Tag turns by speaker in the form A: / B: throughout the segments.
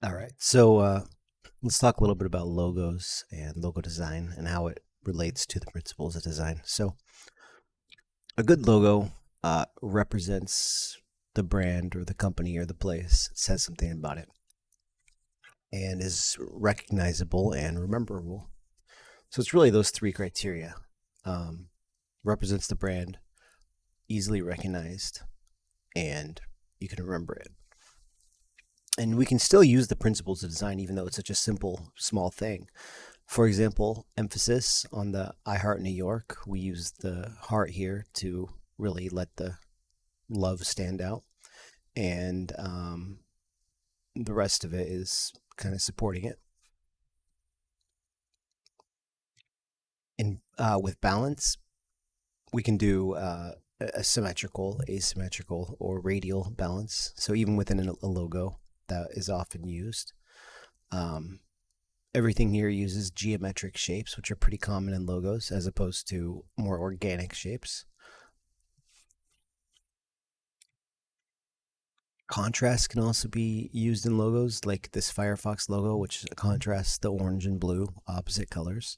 A: All right. So let's talk a little bit about logos and logo design and how it relates to the principles of design. So a good logo represents the brand or the company or the place. It says something about it and is recognizable and rememberable. So it's really those three criteria. Um, Represents the brand, easily recognized, and you can remember it. And we can still use the principles of design even though it's such a simple, small thing. For example, emphasis on the I Heart New York. We use the heart here to really let the love stand out. And the rest of it is kind of supporting it. And with balance, we can do a symmetrical, asymmetrical, or radial balance. So even within a logo, that is often used. Um, Everything here uses geometric shapes, which are pretty common in logos, as opposed to more organic shapes. Contrast can also be used in logos, like this Firefox logo, which contrasts the orange and blue, opposite colors.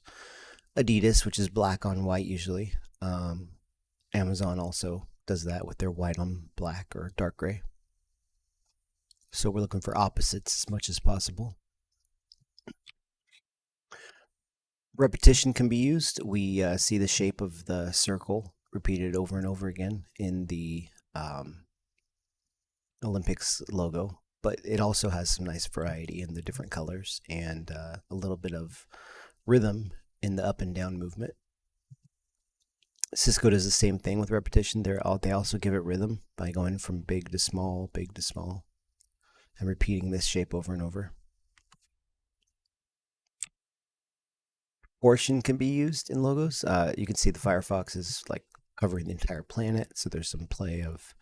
A: Adidas, which is black on white usually. Amazon also does that with their white on black or dark gray. So we're looking for opposites as much as possible. Repetition can be used. We see the shape of the circle repeated over and over again in the Olympics logo, but it also has some nice variety in the different colors and a little bit of rhythm in the up and down movement. Cisco does the same thing with repetition. They also give it rhythm by going from big to small, and repeating this shape over and over. Proportion can be used in logos. You can see the Firefox is like covering the entire planet, so there's some play of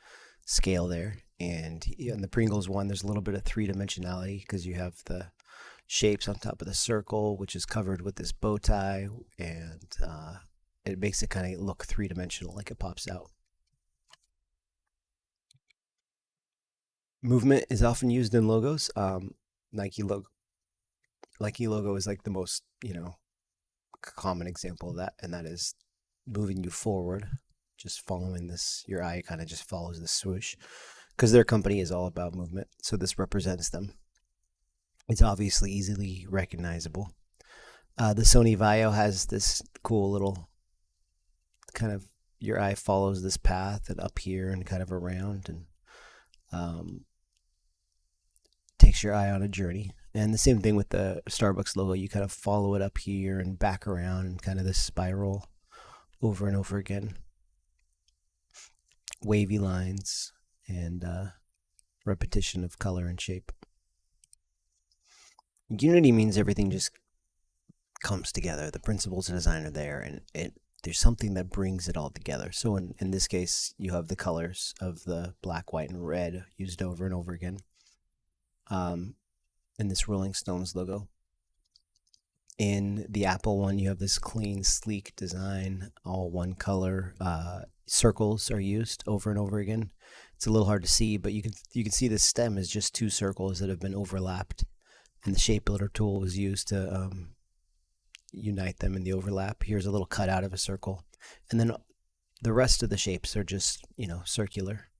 A: scale there. And in the Pringles one, there's a little bit of three dimensionality because you have the shapes on top of the circle, which is covered with this bow tie, and it makes it kind of look three dimensional, like it pops out. Movement is often used in logos. Nike logo, Nike logo is like the most common example of that, and that is moving you forward, just following this. Your eye kind of just follows the swoosh because their company is all about movement. So this represents them. It's obviously easily recognizable. The Sony Vaio has this cool little kind of your eye follows this path and up here and kind of around and um, takes your eye on a journey. And the same thing with the Starbucks logo. You kind of follow it up here and back around and kind of this spiral over and over again. Wavy lines and repetition of color and shape. Unity means everything just comes together. The principles of design are there, and there's something that brings it all together. So in this case, you have the colors of the black, white, and red used over and over again. In this Rolling Stones logo. In the Apple one, you have this clean, sleek design, all one color. Circles are used over and over again. It's a little hard to see, but you can see the stem is just two circles that have been overlapped, and the shape builder tool was used to unite them in the overlap. Here's a little cutout of a circle, and then the rest of the shapes are just circular.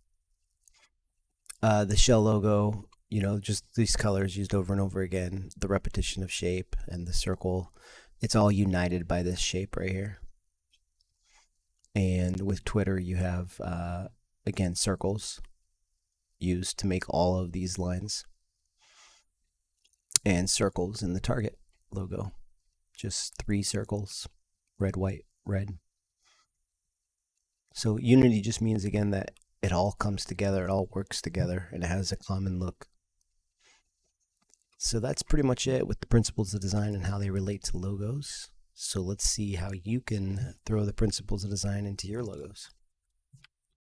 A: The shell logo, just these colors used over and over again, the repetition of shape and the circle, it's all united by this shape right here. And with Twitter, you have, again, circles used to make all of these lines, and circles in the Target logo. Just three circles, red, white, red. So unity just means, again, that it all comes together, it all works together, and it has a common look. So that's pretty much it with the principles of design and how they relate to logos. So let's see how you can throw the principles of design into your logos.